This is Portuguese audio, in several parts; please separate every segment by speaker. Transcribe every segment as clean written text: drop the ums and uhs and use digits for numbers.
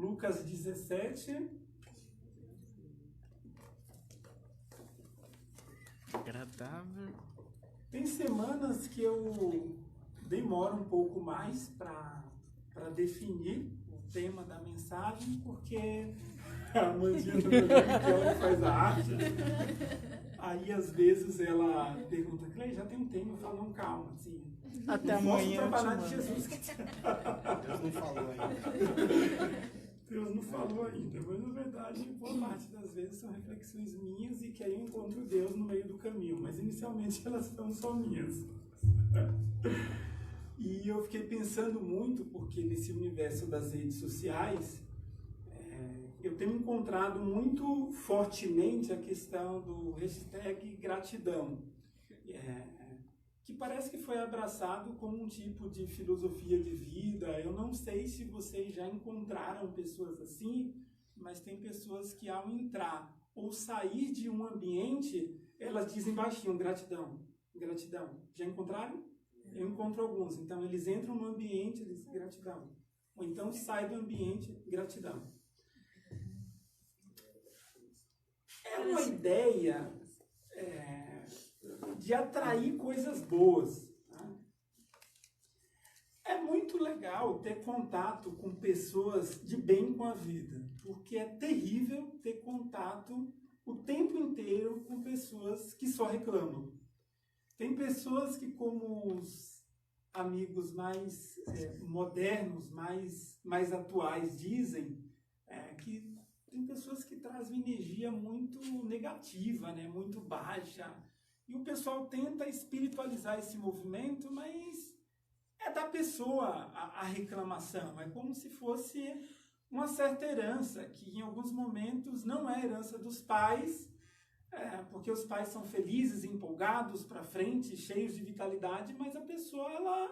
Speaker 1: Lucas 17.
Speaker 2: Agradável.
Speaker 1: Tem semanas que eu demoro um pouco mais para definir o tema da mensagem, porque a Mandinha ela faz a arte. Aí, às vezes, ela pergunta, Clei, já tem um tema? Eu falo, não, calma, assim.
Speaker 2: Até amanhã.
Speaker 1: Trabalhar de Jesus.
Speaker 3: Deus não falou ainda.
Speaker 1: Deus não falou ainda, mas na verdade, boa parte das vezes são reflexões minhas e que aí eu encontro Deus no meio do caminho, mas inicialmente elas são só minhas. E eu fiquei pensando muito, porque nesse universo das redes sociais, eu tenho encontrado muito fortemente a questão do hashtag gratidão, que parece que foi abraçado como um tipo de filosofia de vida. Eu não sei se vocês já encontraram pessoas assim, mas tem pessoas que ao entrar ou sair de um ambiente, elas dizem baixinho, gratidão, gratidão. Já encontraram? Eu encontro alguns. Então, eles entram no ambiente, eles dizem gratidão. Ou então, saem do ambiente, gratidão. É uma ideia de atrair coisas boas. Tá? É muito legal ter contato com pessoas de bem com a vida, porque é terrível ter contato o tempo inteiro com pessoas que só reclamam. Tem pessoas que, como os amigos mais modernos, mais atuais dizem, que tem pessoas que trazem energia muito negativa, né? Muito baixa. E o pessoal tenta espiritualizar esse movimento, mas é da pessoa a reclamação. É como se fosse uma certa herança, que em alguns momentos não é herança dos pais, porque os pais são felizes, empolgados para frente, cheios de vitalidade, mas a pessoa, ela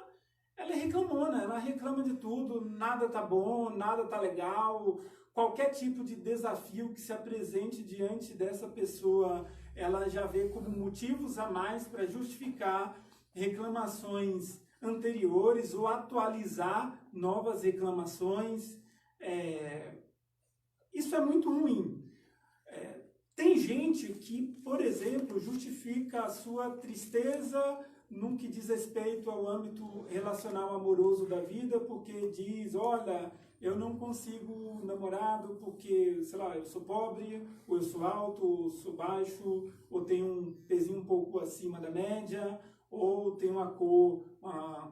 Speaker 1: é reclamona, ela reclama de tudo, nada tá bom, nada tá legal. Qualquer tipo de desafio que se apresente diante dessa pessoa, ela já vê como motivos a mais para justificar reclamações anteriores ou atualizar novas reclamações. Isso é muito ruim. Tem gente que, por exemplo, justifica a sua tristeza no que diz respeito ao âmbito relacional amoroso da vida, porque diz, olha, eu não consigo namorado porque, sei lá, eu sou pobre, ou eu sou alto, ou sou baixo, ou tenho um pezinho um pouco acima da média, ou tenho uma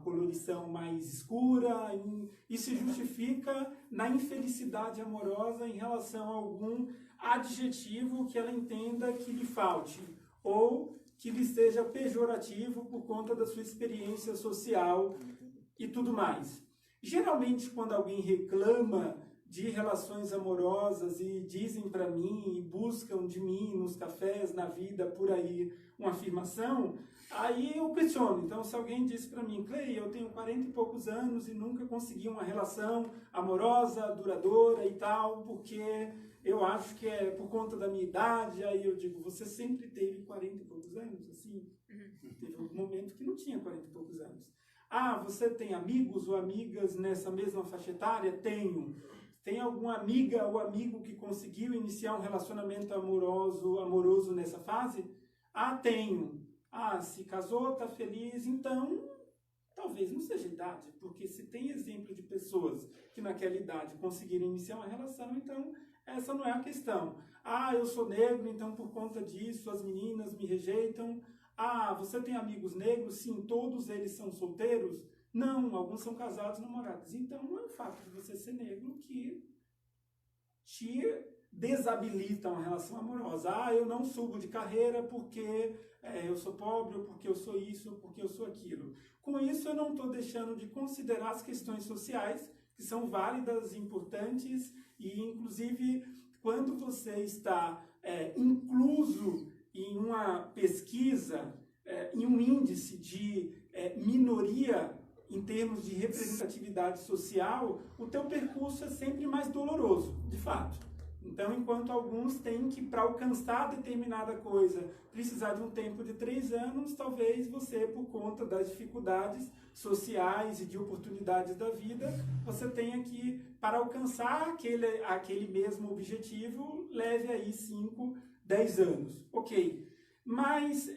Speaker 1: colorição mais escura. E se justifica na infelicidade amorosa em relação a algum adjetivo que ela entenda que lhe falte, ou que lhe seja pejorativo por conta da sua experiência social e tudo mais. Geralmente, quando alguém reclama de relações amorosas e dizem para mim e buscam de mim nos cafés, na vida, por aí, uma afirmação, aí eu questiono. Então, se alguém diz para mim, Clei, eu tenho 40 e poucos anos e nunca consegui uma relação amorosa, duradoura e tal, porque eu acho que é por conta da minha idade, aí eu digo, você sempre teve 40 e poucos anos? Assim, teve um momento que não tinha 40 e poucos anos. Ah, você tem amigos ou amigas nessa mesma faixa etária? Tenho. Tem alguma amiga ou amigo que conseguiu iniciar um relacionamento amoroso nessa fase? Ah, tenho. Ah, se casou, está feliz, então talvez não seja idade, porque se tem exemplo de pessoas que naquela idade conseguiram iniciar uma relação, então essa não é a questão. Ah, eu sou negro, então por conta disso as meninas me rejeitam. Ah, você tem amigos negros? Sim, todos eles são solteiros? Não, alguns são casados, namorados. Então não é o fato de você ser negro que te desabilita uma relação amorosa. Ah, eu não subo de carreira porque eu sou pobre, ou porque eu sou isso, ou porque eu sou aquilo. Com isso, eu não estou deixando de considerar as questões sociais, que são válidas, importantes, e inclusive quando você está incluso em uma pesquisa, em um índice de minoria em termos de representatividade social, o teu percurso é sempre mais doloroso, de fato. Então, enquanto alguns têm que, para alcançar determinada coisa, precisar de um tempo de 3 anos, talvez você, por conta das dificuldades sociais e de oportunidades da vida, você tenha que, para alcançar aquele mesmo objetivo, leve aí 5, 10 anos. Ok, mas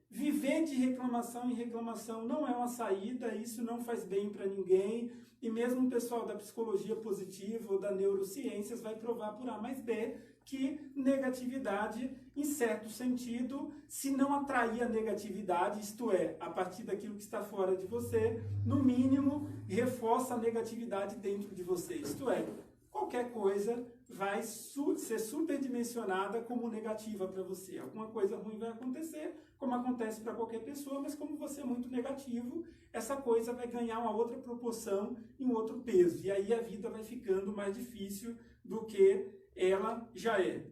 Speaker 1: viver de reclamação em reclamação não é uma saída, isso não faz bem para ninguém, e mesmo o pessoal da psicologia positiva ou da neurociências vai provar por A mais B que negatividade, em certo sentido, se não atrair a negatividade, isto é, a partir daquilo que está fora de você, no mínimo, reforça a negatividade dentro de você, isto é, qualquer coisa vai ser superdimensionada como negativa para você. Alguma coisa ruim vai acontecer, como acontece para qualquer pessoa, mas como você é muito negativo, essa coisa vai ganhar uma outra proporção e um outro peso. E aí a vida vai ficando mais difícil do que ela já é.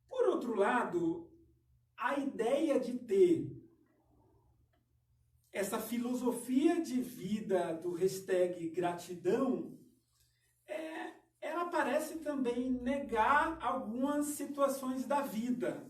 Speaker 1: Por outro lado, a ideia de ter essa filosofia de vida do hashtag gratidão, ela parece também negar algumas situações da vida.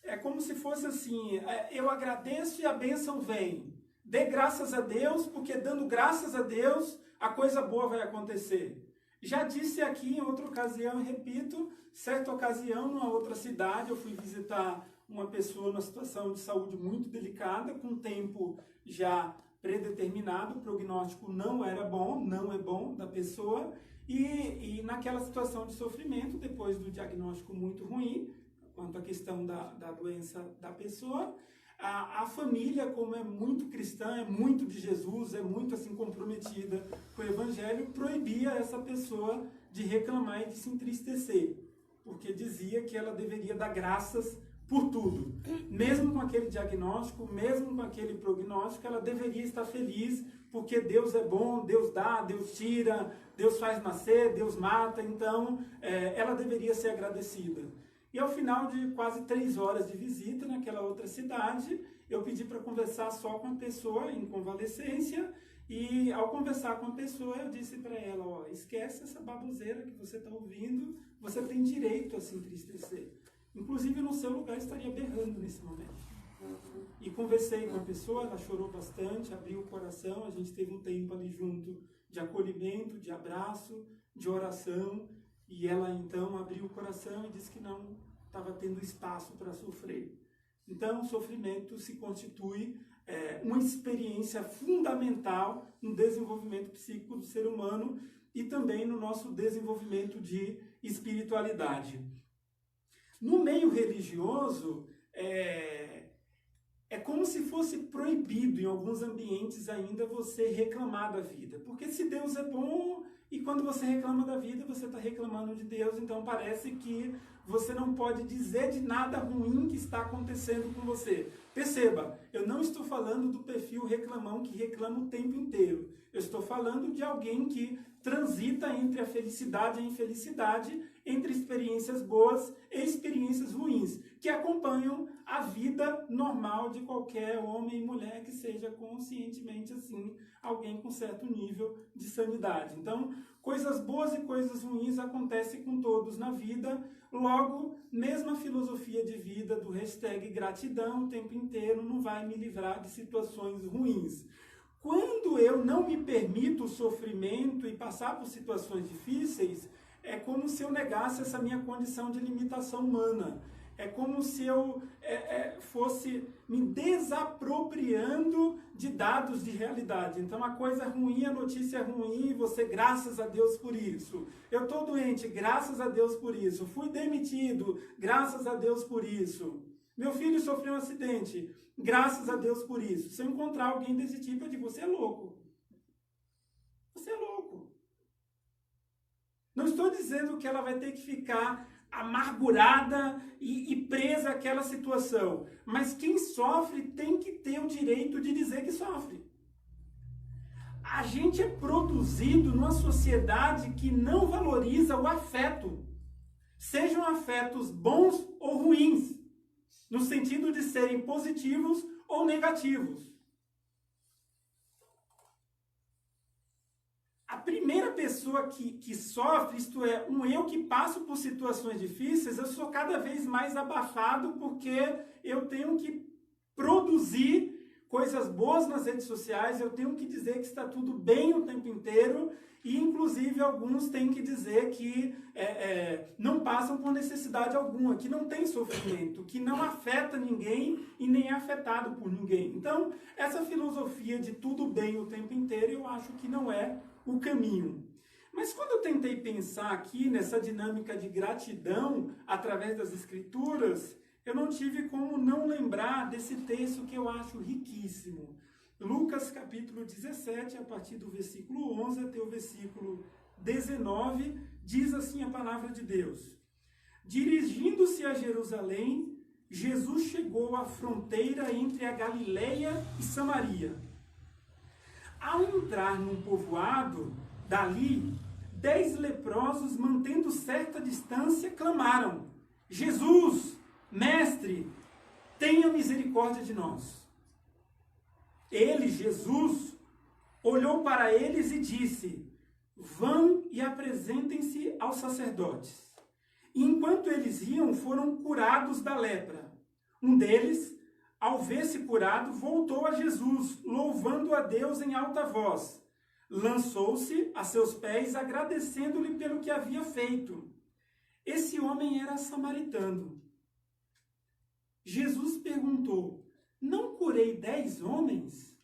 Speaker 1: É como se fosse assim, eu agradeço e a bênção vem. Dê graças a Deus, porque dando graças a Deus, a coisa boa vai acontecer. Já disse aqui em outra ocasião, repito, certa ocasião, numa outra cidade, eu fui visitar uma pessoa numa situação de saúde muito delicada, com tempo já predeterminado, o prognóstico não era bom, não é bom da pessoa, e naquela situação de sofrimento, depois do diagnóstico muito ruim, quanto à questão da doença da pessoa, a família, como é muito cristã, é muito de Jesus, é muito assim comprometida com o Evangelho, proibia essa pessoa de reclamar e de se entristecer, porque dizia que ela deveria dar graças por tudo. Mesmo com aquele diagnóstico, mesmo com aquele prognóstico, ela deveria estar feliz, porque Deus é bom, Deus dá, Deus tira, Deus faz nascer, Deus mata, então ela deveria ser agradecida. E ao final de quase 3 horas de visita naquela outra cidade, eu pedi para conversar só com a pessoa em convalescência, e ao conversar com a pessoa, eu disse para ela, ó, esquece essa baboseira que você está ouvindo, você tem direito a se entristecer. Inclusive, no seu lugar, estaria berrando nesse momento. E conversei com a pessoa, ela chorou bastante, abriu o coração, a gente teve um tempo ali junto de acolhimento, de abraço, de oração, e ela então abriu o coração e disse que não estava tendo espaço para sofrer. Então, o sofrimento se constitui uma experiência fundamental no desenvolvimento psíquico do ser humano e também no nosso desenvolvimento de espiritualidade. No meio religioso, é como se fosse proibido em alguns ambientes ainda você reclamar da vida. Porque se Deus é bom, e quando você reclama da vida, você está reclamando de Deus, então parece que você não pode dizer de nada ruim que está acontecendo com você. Perceba, eu não estou falando do perfil reclamão que reclama o tempo inteiro. Eu estou falando de alguém que transita entre a felicidade e a infelicidade, entre experiências boas e experiências ruins, que acompanham a vida normal de qualquer homem e mulher que seja conscientemente assim, alguém com certo nível de sanidade. Então, coisas boas e coisas ruins acontecem com todos na vida, logo, mesma filosofia de vida do hashtag gratidão o tempo inteiro não vai me livrar de situações ruins. Quando eu não me permito o sofrimento e passar por situações difíceis, é como se eu negasse essa minha condição de limitação humana. É como se eu fosse me desapropriando de dados de realidade. Então, a coisa ruim, a notícia é ruim, você, graças a Deus por isso. Eu estou doente, graças a Deus por isso. Fui demitido, graças a Deus por isso. Meu filho sofreu um acidente, graças a Deus por isso. Se eu encontrar alguém desse tipo, eu digo, você é louco. Você é louco. Não estou dizendo que ela vai ter que ficar amargurada e presa àquela situação. Mas quem sofre tem que ter o direito de dizer que sofre. A gente é produzido numa sociedade que não valoriza o afeto. Sejam afetos bons ou ruins, no sentido de serem positivos ou negativos. A primeira primeira pessoa que sofre, isto é, um eu que passo por situações difíceis, eu sou cada vez mais abafado porque eu tenho que produzir coisas boas nas redes sociais, eu tenho que dizer que está tudo bem o tempo inteiro, e inclusive alguns têm que dizer que não passam por necessidade alguma, que não tem sofrimento, que não afeta ninguém e nem é afetado por ninguém. Então, essa filosofia de tudo bem o tempo inteiro, eu acho que não é o caminho. Mas quando eu tentei pensar aqui nessa dinâmica de gratidão através das Escrituras, eu não tive como não lembrar desse texto que eu acho riquíssimo. Lucas capítulo 17, a partir do versículo 11 até o versículo 19, diz assim a palavra de Deus. Dirigindo-se a Jerusalém, Jesus chegou à fronteira entre a Galileia e Samaria. Ao entrar num povoado, dali, 10 leprosos, mantendo certa distância, clamaram: Jesus, Mestre, tenha misericórdia de nós. Ele, Jesus, olhou para eles e disse: vão e apresentem-se aos sacerdotes. E enquanto eles iam, foram curados da lepra. Um deles, ao ver-se curado, voltou a Jesus, louvando a Deus em alta voz. Lançou-se a seus pés, agradecendo-lhe pelo que havia feito. Esse homem era samaritano. Jesus perguntou: não curei 10 homens?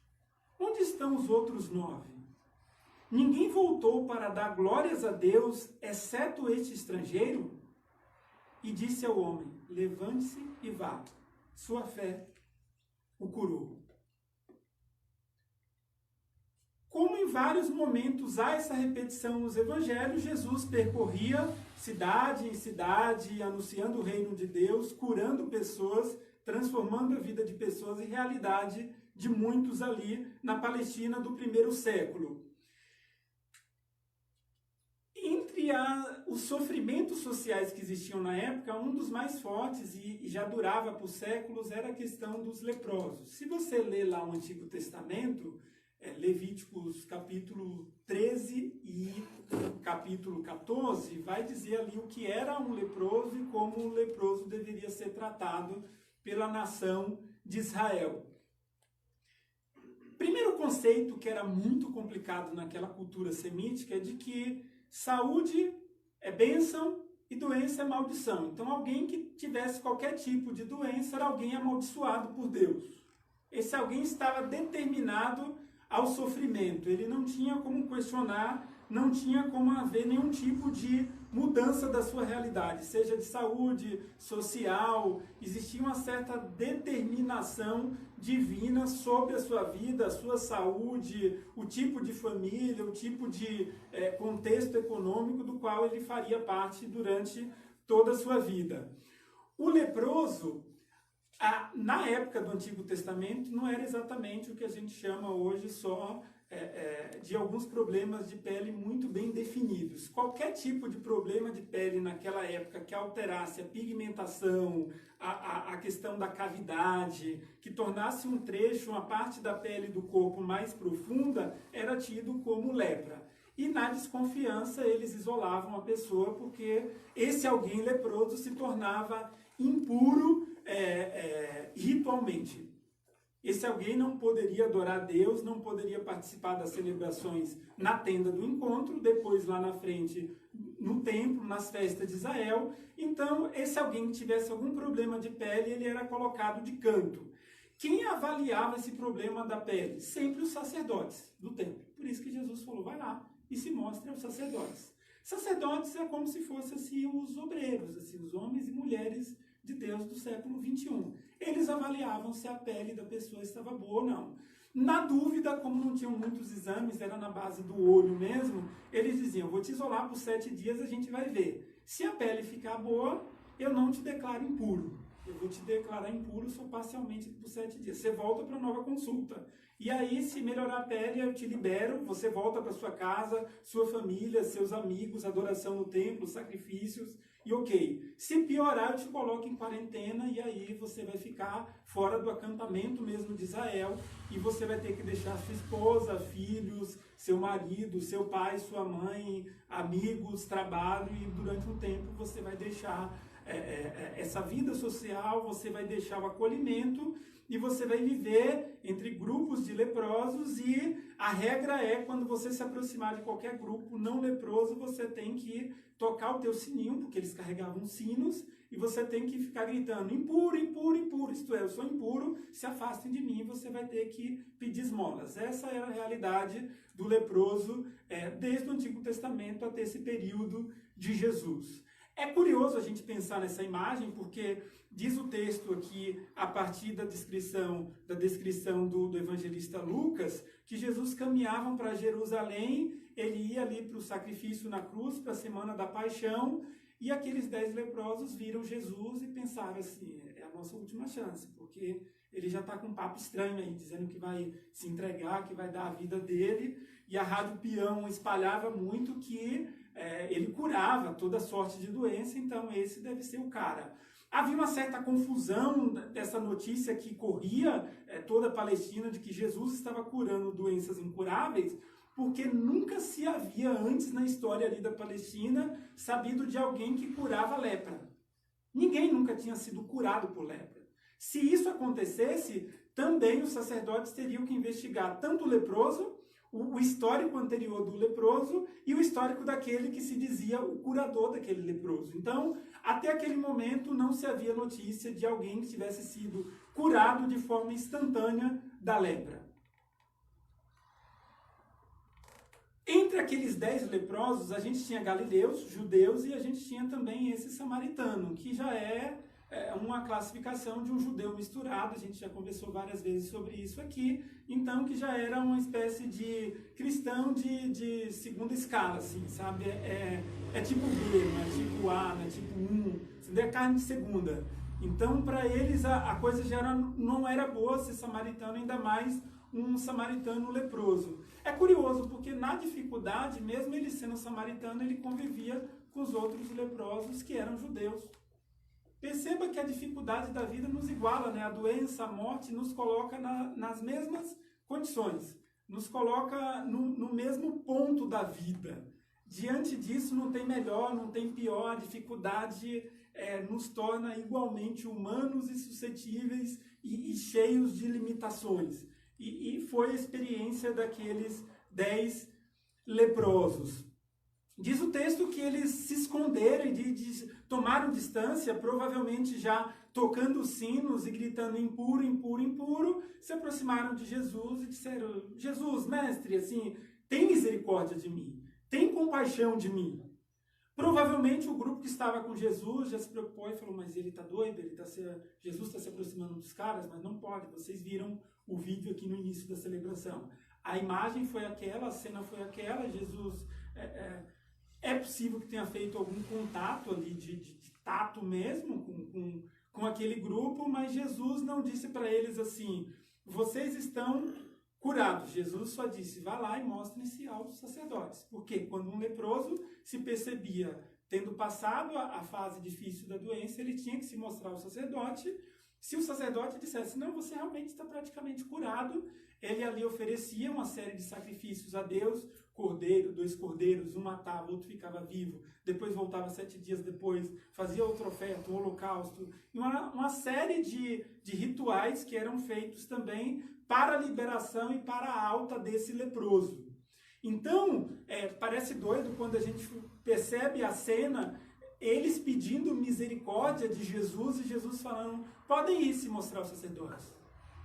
Speaker 1: Onde estão os outros 9? Ninguém voltou para dar glórias a Deus, exceto este estrangeiro? E disse ao homem: levante-se e vá. Sua fé o curou. Como em vários momentos há essa repetição nos evangelhos, Jesus percorria cidade em cidade, anunciando o reino de Deus, curando pessoas, transformando a vida de pessoas e realidade de muitos ali na Palestina do primeiro século. Entre os sofrimentos sociais que existiam na época, um dos mais fortes e já durava por séculos era a questão dos leprosos. Se você ler lá o Antigo Testamento, Levíticos capítulo 13 e capítulo 14, vai dizer ali o que era um leproso e como um leproso deveria ser tratado pela nação de Israel. Primeiro conceito que era muito complicado naquela cultura semítica é de que saúde é bênção e doença é maldição. Então alguém que tivesse qualquer tipo de doença era alguém amaldiçoado por Deus. Esse alguém estava determinado ao sofrimento. Ele não tinha como questionar, não tinha como haver nenhum tipo de mudança da sua realidade, seja de saúde, social. Existia uma certa determinação divina sobre a sua vida, a sua saúde, o tipo de família, o tipo de contexto econômico do qual ele faria parte durante toda a sua vida. O leproso, na época do Antigo Testamento, não era exatamente o que a gente chama hoje só de alguns problemas de pele muito bem definidos. Qualquer tipo de problema de pele naquela época que alterasse a pigmentação, a questão da cavidade, que tornasse um trecho, uma parte da pele do corpo mais profunda, era tido como lepra. E na desconfiança eles isolavam a pessoa porque esse alguém leproso se tornava impuro ritualmente. Esse alguém não poderia adorar Deus, não poderia participar das celebrações na tenda do encontro, depois lá na frente no templo, nas festas de Israel. Então, esse alguém que tivesse algum problema de pele, ele era colocado de canto. Quem avaliava esse problema da pele? Sempre os sacerdotes do templo. Por isso que Jesus falou: vai lá e se mostre aos sacerdotes. Sacerdotes é como se fossem assim, os obreiros, assim, os homens e mulheres de Deus do século 21. Eles avaliavam se a pele da pessoa estava boa ou não. Na dúvida, como não tinham muitos exames, era na base do olho mesmo, eles diziam: vou te isolar por 7 dias, a gente vai ver. Se a pele ficar boa, eu não te declaro impuro. Eu vou te declarar impuro só parcialmente por 7 dias. Você volta para nova consulta. E aí, se melhorar a pele, eu te libero, você volta para sua casa, sua família, seus amigos, adoração no templo, sacrifícios E ok, se piorar eu te coloco em quarentena e aí você vai ficar fora do acampamento mesmo de Israel e você vai ter que deixar sua esposa, filhos, seu marido, seu pai, sua mãe, amigos, trabalho e durante um tempo você vai deixar essa vida social, você vai deixar o acolhimento e você vai viver entre grupos de leprosos e a regra é quando você se aproximar de qualquer grupo não leproso, você tem que tocar o teu sininho, porque eles carregavam sinos, e você tem que ficar gritando, impuro, impuro, impuro, isto é, eu sou impuro, se afastem de mim, você vai ter que pedir esmolas. Essa é a realidade do leproso desde o Antigo Testamento até esse período de Jesus. É curioso a gente pensar nessa imagem, porque diz o texto aqui, a partir da descrição do evangelista Lucas, que Jesus caminhava para Jerusalém, ele ia ali para o sacrifício na cruz, para a semana da paixão, e aqueles 10 leprosos viram Jesus e pensaram assim, é a nossa última chance, porque ele já está com um papo estranho aí, dizendo que vai se entregar, que vai dar a vida dele, e a Rádio Peão espalhava muito que ele curava toda sorte de doença, então esse deve ser o cara. Havia uma certa confusão dessa notícia que corria toda a Palestina de que Jesus estava curando doenças incuráveis, porque nunca se havia antes na história ali da Palestina sabido de alguém que curava lepra. Ninguém nunca tinha sido curado por lepra. Se isso acontecesse, também os sacerdotes teriam que investigar tanto o leproso, o histórico anterior do leproso e o histórico daquele que se dizia o curador daquele leproso. Então, até aquele momento não se havia notícia de alguém que tivesse sido curado de forma instantânea da lepra. Entre aqueles 10 leprosos, a gente tinha galileus, judeus, e a gente tinha também esse samaritano, que já é uma classificação de um judeu misturado, a gente já conversou várias vezes sobre isso aqui, então que já era uma espécie de cristão de segunda escala, assim, sabe? É tipo B, não é tipo A, não é tipo 1, é carne de segunda. Então, para eles, a coisa já não era boa ser samaritano, ainda mais um samaritano leproso. É curioso, porque na dificuldade, mesmo ele sendo samaritano, ele convivia com os outros leprosos que eram judeus. Perceba que a dificuldade da vida nos iguala, né? A doença, a morte nos coloca nas mesmas condições, nos coloca no mesmo ponto da vida. Diante disso não tem melhor, não tem pior, a dificuldade nos torna igualmente humanos e suscetíveis e cheios de limitações. E foi a experiência daqueles 10 leprosos. Diz o texto que eles se esconderam e tomaram distância, provavelmente já tocando sinos e gritando impuro, impuro, impuro, se aproximaram de Jesus e disseram, Jesus, mestre, assim, tem misericórdia de mim, tem compaixão de mim. Provavelmente o grupo que estava com Jesus já se preocupou e falou, mas ele está doido, Jesus está se aproximando dos caras, mas não pode, vocês viram o vídeo aqui no início da celebração. A imagem foi aquela, a cena foi aquela, Jesus... É possível que tenha feito algum contato ali de tato mesmo com aquele grupo, mas Jesus não disse para eles assim, vocês estão curados. Jesus só disse, vá lá e mostrem-se aos sacerdotes. Porque quando um leproso se percebia tendo passado a fase difícil da doença, ele tinha que se mostrar ao sacerdote. Se o sacerdote dissesse, não, você realmente está praticamente curado, ele ali oferecia uma série de sacrifícios a Deus, 2 cordeiros, um matava, outro ficava vivo, depois voltava 7 dias depois, fazia outra oferta, um holocausto, e uma série de rituais que eram feitos também para a liberação e para a alta desse leproso. Então, parece doido quando a gente percebe a cena, eles pedindo misericórdia de Jesus e Jesus falando, podem ir se mostrar aos sacerdotes.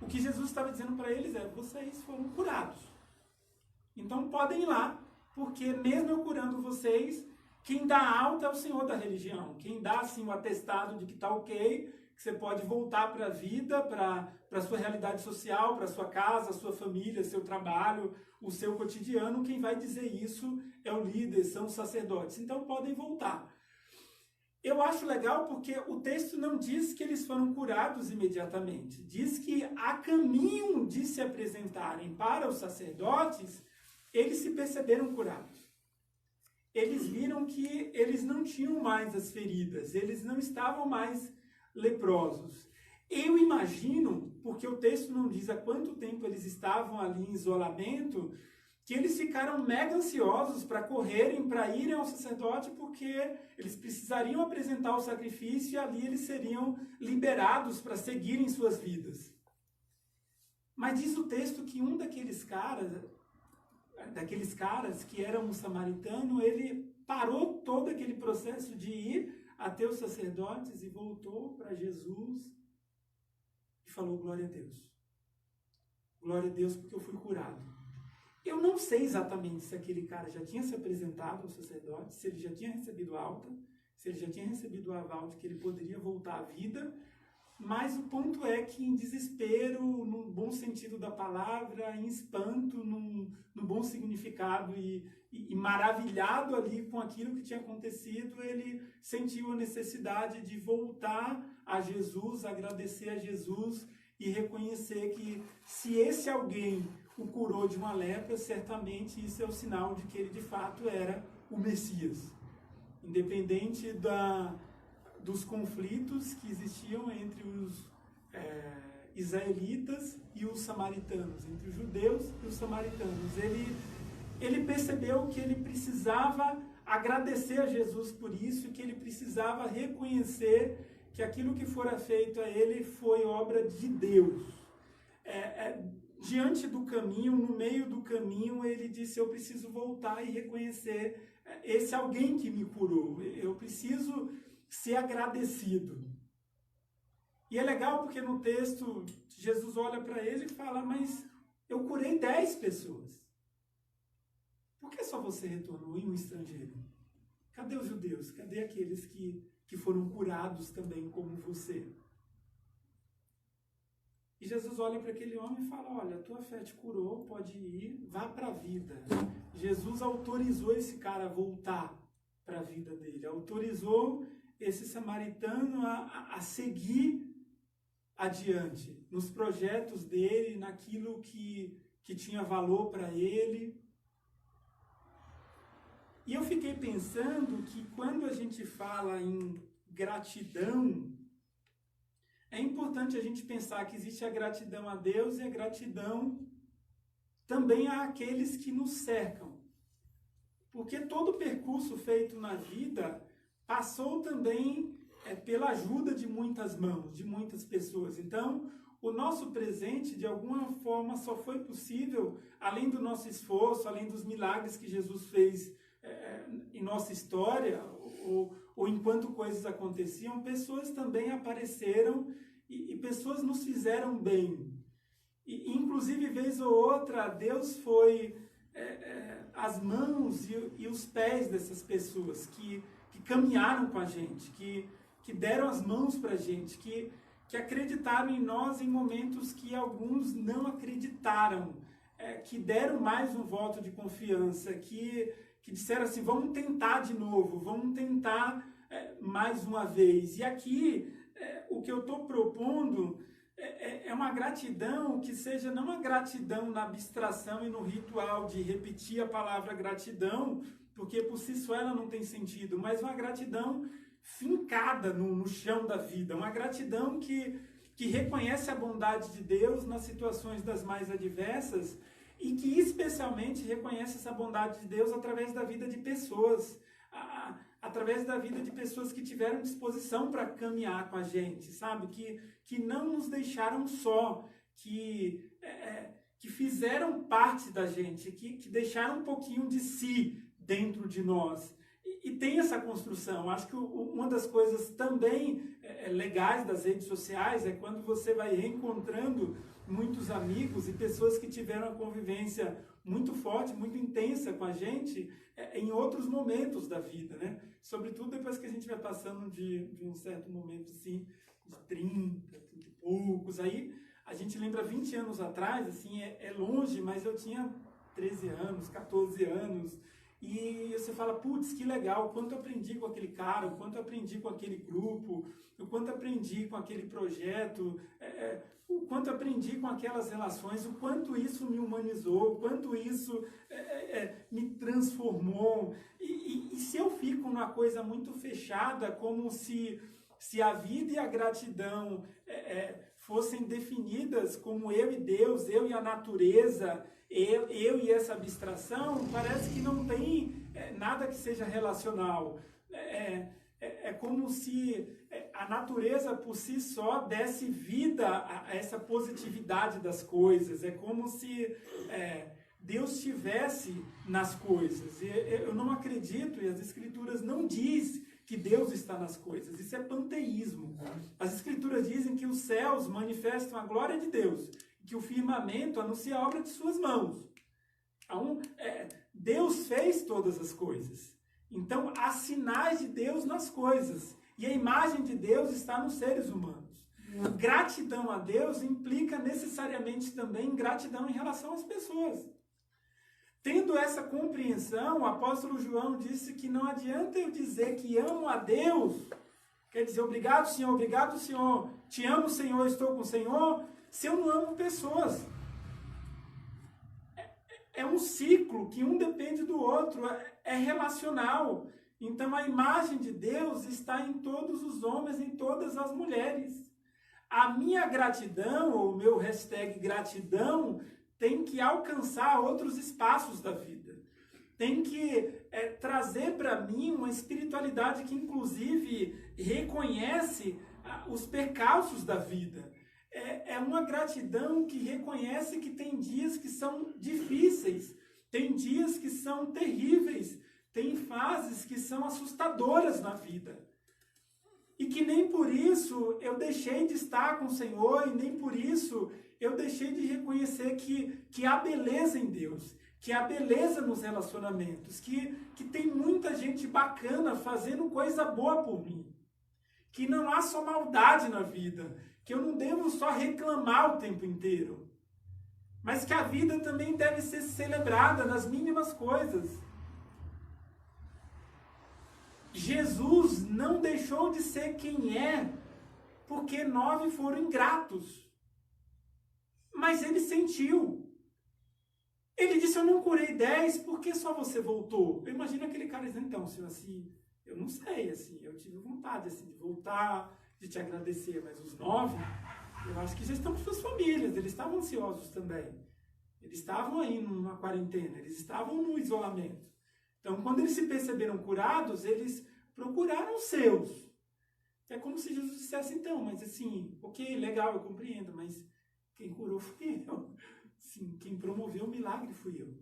Speaker 1: O que Jesus estava dizendo para eles vocês foram curados. Então podem ir lá, porque mesmo eu curando vocês, quem dá alta é o Senhor da religião. Quem dá assim, o atestado de que está ok, que você pode voltar para a vida, para a sua realidade social, para a sua casa, a sua família, seu trabalho, o seu cotidiano, quem vai dizer isso é o líder, são os sacerdotes. Então podem voltar. Eu acho legal porque o texto não diz que eles foram curados imediatamente. Diz que a caminho de se apresentarem para os sacerdotes, eles se perceberam curados. eles viram que eles não tinham mais as feridas, eles não estavam mais leprosos. Eu imagino, porque o texto não diz há quanto tempo eles estavam ali em isolamento, que eles ficaram mega ansiosos para correrem, para irem ao sacerdote, porque eles precisariam apresentar o sacrifício e ali eles seriam liberados para seguirem suas vidas. Mas diz o texto que um daqueles caras que era um samaritano, ele parou todo aquele processo de ir até os sacerdotes e voltou para Jesus e falou: glória a Deus. Glória a Deus porque eu fui curado. Eu não sei exatamente se aquele cara já tinha se apresentado ao sacerdote, se ele já tinha recebido alta, se ele já tinha recebido o aval de que ele poderia voltar à vida, mas o ponto é que em desespero, no bom sentido da palavra, em espanto, no bom significado e maravilhado ali com aquilo que tinha acontecido, ele sentiu a necessidade de voltar a Jesus, agradecer a Jesus e reconhecer que se esse alguém o curou de uma lepra, certamente isso é o sinal de que ele de fato era o Messias. Independente dos conflitos que existiam entre os israelitas e os samaritanos, entre os judeus e os samaritanos. Ele percebeu que ele precisava agradecer a Jesus por isso, que ele precisava reconhecer que aquilo que fora feito a ele foi obra de Deus. Diante do caminho, no meio do caminho, ele disse: eu preciso voltar e reconhecer esse alguém que me curou. Eu preciso ser agradecido. E é legal porque no texto Jesus olha para ele e fala: mas eu curei 10 pessoas. Por que só você retornou e um estrangeiro? Cadê os judeus? Cadê aqueles que foram curados também como você? E Jesus olha para aquele homem e fala: olha, a tua fé te curou, pode ir, vá para a vida. Jesus autorizou esse cara a voltar para a vida dele, autorizou esse samaritano a seguir adiante, nos projetos dele, naquilo que tinha valor para ele. E eu fiquei pensando que quando a gente fala em gratidão, é importante a gente pensar que existe a gratidão a Deus e a gratidão também àqueles que nos cercam. Porque todo o percurso feito na vida passou também pela ajuda de muitas mãos, de muitas pessoas. Então, o nosso presente, de alguma forma, só foi possível, além do nosso esforço, além dos milagres que Jesus fez em nossa história, ou enquanto coisas aconteciam, pessoas também apareceram e pessoas nos fizeram bem. E, inclusive, vez ou outra, Deus foi as mãos e os pés dessas pessoas que caminharam com a gente, que deram as mãos para a gente, que acreditaram em nós em momentos que alguns não acreditaram, que deram mais um voto de confiança, que disseram assim: vamos tentar de novo, vamos tentar mais uma vez. E aqui, o que eu estou propondo é uma gratidão que seja não uma gratidão na abstração e no ritual de repetir a palavra gratidão, porque por si só ela não tem sentido, mas uma gratidão fincada no chão da vida, uma gratidão que reconhece a bondade de Deus nas situações das mais adversas e que especialmente reconhece essa bondade de Deus através da vida de pessoas, através da vida de pessoas que tiveram disposição para caminhar com a gente, sabe? Que não nos deixaram só, que fizeram parte da gente, que deixaram um pouquinho de si dentro de nós. E tem essa construção. Acho que uma das coisas também legais das redes sociais é quando você vai reencontrando muitos amigos e pessoas que tiveram uma convivência muito forte, muito intensa com a gente em outros momentos da vida, né? Sobretudo depois que a gente vai passando de um certo momento assim, de 30 e poucos. Aí a gente lembra 20 anos atrás, assim, é longe, mas eu tinha 13 anos, 14 anos. E você fala: putz, que legal, o quanto eu aprendi com aquele cara, o quanto eu aprendi com aquele grupo, o quanto eu aprendi com aquele projeto, o quanto eu aprendi com aquelas relações, o quanto isso me humanizou, o quanto isso me transformou. E se eu fico numa coisa muito fechada, como se a vida e a gratidão fossem definidas como eu e Deus, eu e a natureza, eu e essa abstração, parece que não tem nada que seja relacional. É como se a natureza por si só desse vida a essa positividade das coisas. É como se Deus estivesse nas coisas. Eu não acredito, e as Escrituras não dizem que Deus está nas coisas. Isso é panteísmo. As Escrituras dizem que os céus manifestam a glória de Deus, que o firmamento anuncia a obra de suas mãos. Então, Deus fez todas as coisas. Então, há sinais de Deus nas coisas. E a imagem de Deus está nos seres humanos. Gratidão a Deus implica necessariamente também gratidão em relação às pessoas. Tendo essa compreensão, o apóstolo João disse que não adianta eu dizer que amo a Deus, quer dizer, obrigado, Senhor, te amo, Senhor, estou com o Senhor, se eu não amo pessoas. É um ciclo que um depende do outro, é relacional. Então a imagem de Deus está em todos os homens, em todas as mulheres. A minha gratidão, ou o meu #gratidão, tem que alcançar outros espaços da vida. Tem que trazer para mim uma espiritualidade que inclusive reconhece os percalços da vida. É uma gratidão que reconhece que tem dias que são difíceis, tem dias que são terríveis, tem fases que são assustadoras na vida. E que nem por isso eu deixei de estar com o Senhor, e nem por isso eu deixei de reconhecer que há beleza em Deus, que há beleza nos relacionamentos, que tem muita gente bacana fazendo coisa boa por mim, que não há só maldade na vida, que eu não devo só reclamar o tempo inteiro, mas que a vida também deve ser celebrada nas mínimas coisas. Jesus não deixou de ser quem é, porque 9 foram ingratos. Mas ele sentiu. Ele disse, eu não curei 10, por que só você voltou? Eu imagino aquele cara dizendo, então, senhor, assim, eu não sei, assim, eu tive vontade, assim, de voltar, de te agradecer, mas os 9, eu acho que já estão com suas famílias, eles estavam ansiosos também. Eles estavam aí numa quarentena, eles estavam no isolamento. Então, quando eles se perceberam curados, eles procuraram os seus. É como se Jesus dissesse, então, mas assim, ok, legal, eu compreendo, mas quem curou fui eu. Sim, quem promoveu o milagre fui eu.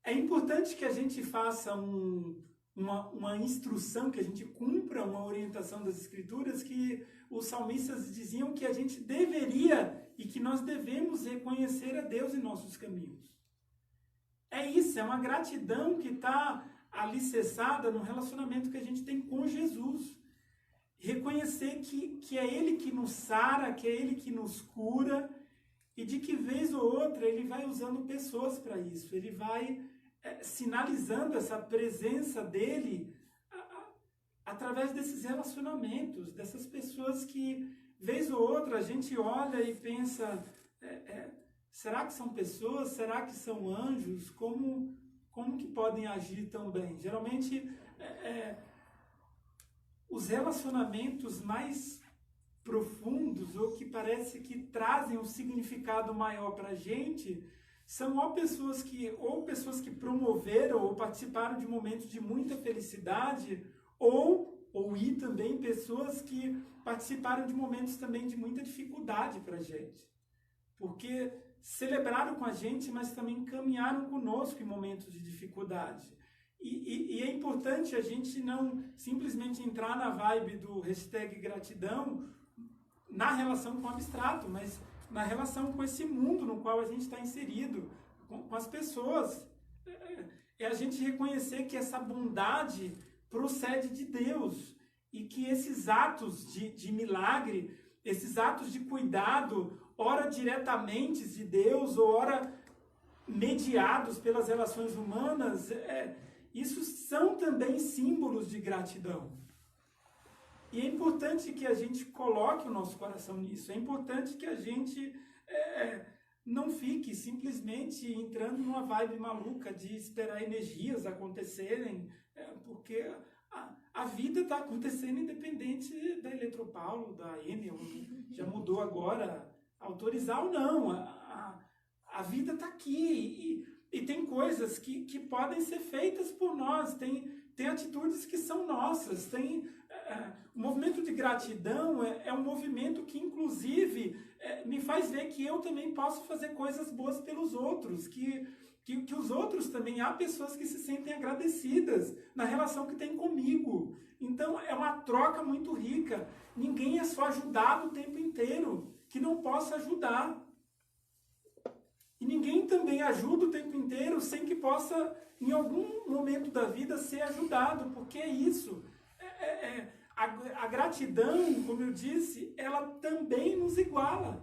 Speaker 1: É importante que a gente faça uma instrução, que a gente cumpra uma orientação das Escrituras, que os salmistas diziam que a gente deveria e que nós devemos reconhecer a Deus em nossos caminhos. É isso, é uma gratidão que está alicerçada no relacionamento que a gente tem com Jesus. Reconhecer que é Ele que nos sara, que é Ele que nos cura, e de que vez ou outra Ele vai usando pessoas para isso. Ele vai sinalizando essa presença dEle através desses relacionamentos, dessas pessoas que, vez ou outra, a gente olha e pensa... será que são pessoas? Será que são anjos? Como que podem agir tão bem? Geralmente, os relacionamentos mais profundos, ou que parece que trazem um significado maior para a gente, são ou pessoas que promoveram ou participaram de momentos de muita felicidade, ou também pessoas que participaram de momentos também de muita dificuldade para a gente. Porque celebraram com a gente, mas também caminharam conosco em momentos de dificuldade. E é importante a gente não simplesmente entrar na vibe do #gratidão na relação com o abstrato, mas na relação com esse mundo no qual a gente está inserido, com as pessoas. É a gente reconhecer que essa bondade procede de Deus e que esses atos de milagre, esses atos de cuidado, ora diretamente de Deus, ou ora mediados pelas relações humanas, isso são também símbolos de gratidão. E é importante que a gente coloque o nosso coração nisso. É importante que a gente não fique simplesmente entrando numa vibe maluca de esperar energias acontecerem, porque a vida está acontecendo independente da Eletropaulo, da Enel, já mudou agora, autorizar ou não. A vida está aqui e tem coisas que podem ser feitas por nós, tem atitudes que são nossas, o movimento de gratidão é um movimento que, inclusive, me faz ver que eu também posso fazer coisas boas pelos outros, que os outros também, há pessoas que se sentem agradecidas na relação que tem comigo. Então, é uma troca muito rica. Ninguém é só ajudado o tempo inteiro, que não possa ajudar. E ninguém também ajuda o tempo inteiro sem que possa, em algum momento da vida, ser ajudado, porque é isso. A gratidão, como eu disse, ela também nos iguala.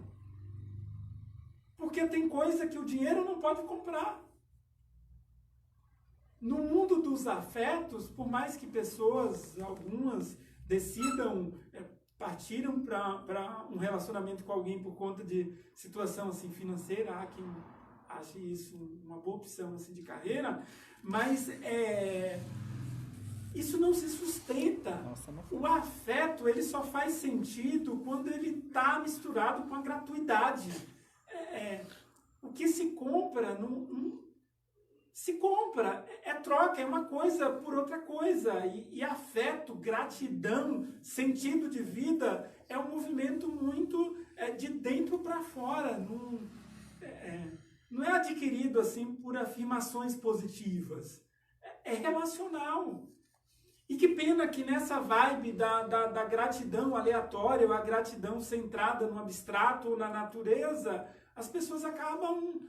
Speaker 1: Porque tem coisa que o dinheiro não pode comprar. No mundo dos afetos, por mais que pessoas, algumas, decidam, partiram para um relacionamento com alguém por conta de situação assim, financeira, há quem ache isso uma boa opção assim, de carreira, mas isso não se sustenta. O afeto, ele só faz sentido quando ele está misturado com a gratuidade. O que se compra, se compra, é troca, é uma coisa por outra coisa. E afeto, gratidão, sentido de vida, é um movimento muito de dentro para fora. Não é adquirido assim por afirmações positivas. É relacional. E que pena que nessa vibe da gratidão aleatória, ou a gratidão centrada no abstrato ou na natureza, as pessoas acabam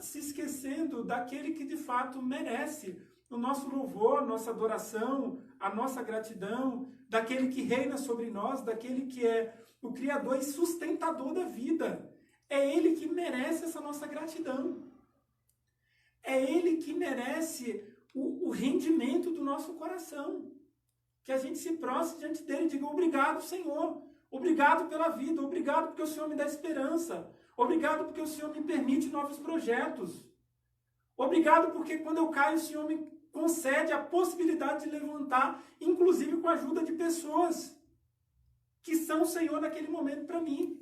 Speaker 1: se esquecendo daquele que de fato merece o nosso louvor, nossa adoração, a nossa gratidão, daquele que reina sobre nós, daquele que é o Criador e sustentador da vida. É Ele que merece essa nossa gratidão. É Ele que merece o rendimento do nosso coração. Que a gente se prostre diante dele e diga: obrigado, Senhor. Obrigado pela vida. Obrigado porque o Senhor me dá esperança. Obrigado porque o Senhor me permite novos projetos. Obrigado porque quando eu caio, o Senhor me concede a possibilidade de levantar, inclusive com a ajuda de pessoas que são o Senhor naquele momento para mim.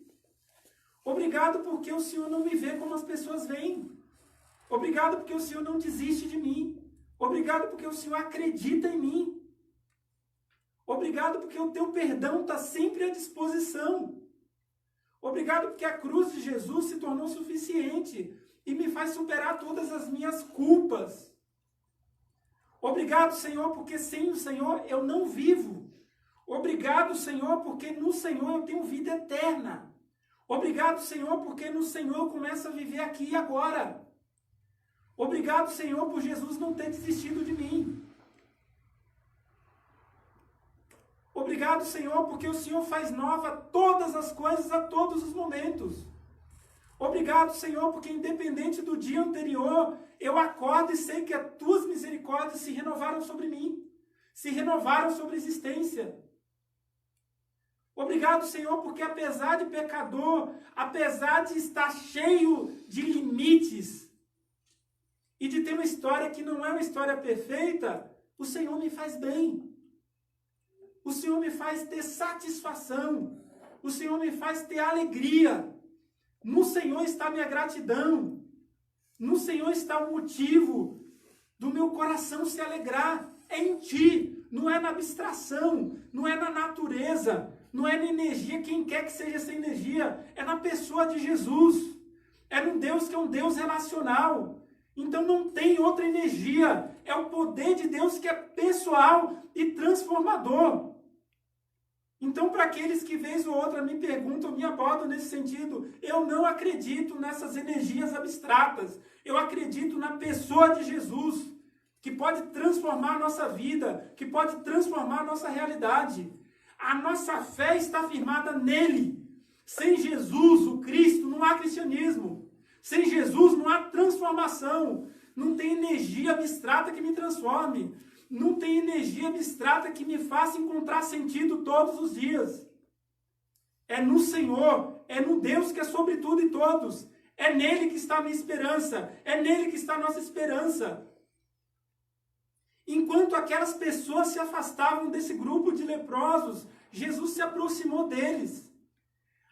Speaker 1: Obrigado porque o Senhor não me vê como as pessoas veem. Obrigado porque o Senhor não desiste de mim. Obrigado porque o Senhor acredita em mim. Obrigado porque o teu perdão está sempre à disposição. Obrigado porque a cruz de Jesus se tornou suficiente e me faz superar todas as minhas culpas. Obrigado, Senhor, porque sem o Senhor eu não vivo. Obrigado, Senhor, porque no Senhor eu tenho vida eterna. Obrigado, Senhor, porque no Senhor eu começo a viver aqui e agora. Obrigado, Senhor, por Jesus não ter desistido de mim. Obrigado, Senhor, porque o Senhor faz nova todas as coisas a todos os momentos. Obrigado, Senhor, porque independente do dia anterior, eu acordo e sei que as tuas misericórdias se renovaram sobre mim, se renovaram sobre a existência. Obrigado, Senhor, porque apesar de pecador, apesar de estar cheio de limites e de ter uma história que não é uma história perfeita, o Senhor me faz bem. O Senhor me faz ter satisfação. O Senhor me faz ter alegria. No Senhor está a minha gratidão. No Senhor está o motivo do meu coração se alegrar. É em Ti. Não é na abstração. Não é na natureza. Não é na energia. Quem quer que seja essa energia. É na pessoa de Jesus. É no Deus que é um Deus relacional. Então não tem outra energia. É o poder de Deus que é pessoal e transformador. Então, para aqueles que vez ou outra me perguntam, me abordam nesse sentido, eu não acredito nessas energias abstratas. Eu acredito na pessoa de Jesus, que pode transformar a nossa vida, que pode transformar a nossa realidade. A nossa fé está firmada nele. Sem Jesus, o Cristo, não há cristianismo. Sem Jesus não há transformação. Não tem energia abstrata que me transforme. Não tem energia abstrata que me faça encontrar sentido todos os dias. É no Senhor, é no Deus que é sobre tudo e todos. É nele que está a minha esperança. É nele que está a nossa esperança. Enquanto aquelas pessoas se afastavam desse grupo de leprosos, Jesus se aproximou deles.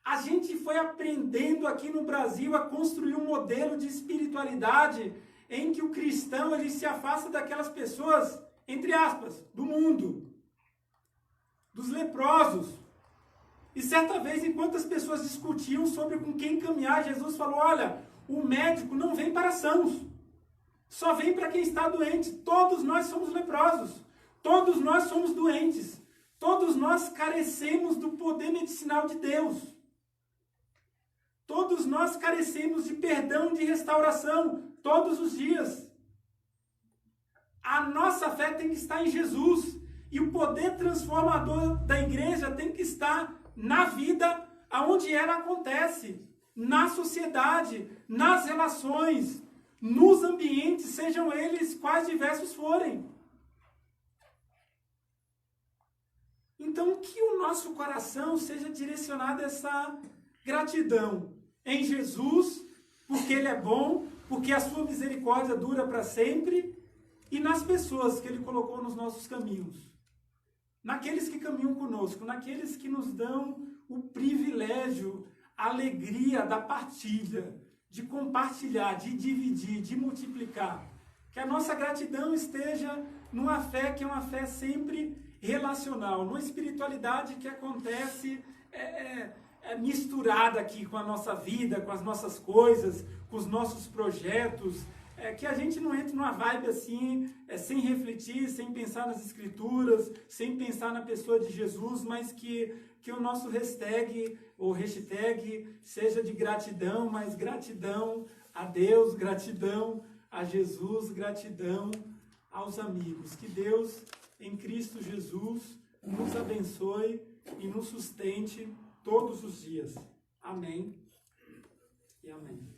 Speaker 1: A gente foi aprendendo aqui no Brasil a construir um modelo de espiritualidade em que o cristão ele se afasta daquelas pessoas, entre aspas, do mundo, dos leprosos. E certa vez, enquanto as pessoas discutiam sobre com quem caminhar, Jesus falou, olha, o médico não vem para sãos, só vem para quem está doente. Todos nós somos leprosos, todos nós somos doentes, todos nós carecemos do poder medicinal de Deus. Todos nós carecemos de perdão, de restauração, todos os dias. A nossa fé tem que estar em Jesus. E o poder transformador da igreja tem que estar na vida, aonde ela acontece. Na sociedade, nas relações, nos ambientes, sejam eles quais diversos forem. Então, que o nosso coração seja direcionado a essa gratidão em Jesus, porque Ele é bom, porque a sua misericórdia dura para sempre, e nas pessoas que Ele colocou nos nossos caminhos. Naqueles que caminham conosco, naqueles que nos dão o privilégio, a alegria da partilha, de compartilhar, de dividir, de multiplicar. Que a nossa gratidão esteja numa fé que é uma fé sempre relacional, numa espiritualidade que acontece misturada aqui com a nossa vida, com as nossas coisas, com os nossos projetos, que a gente não entre numa vibe assim, sem refletir, sem pensar nas escrituras, sem pensar na pessoa de Jesus, mas que o nosso hashtag seja de gratidão, mas gratidão a Deus, gratidão a Jesus, gratidão aos amigos. Que Deus, em Cristo Jesus, nos abençoe e nos sustente todos os dias. Amém e amém.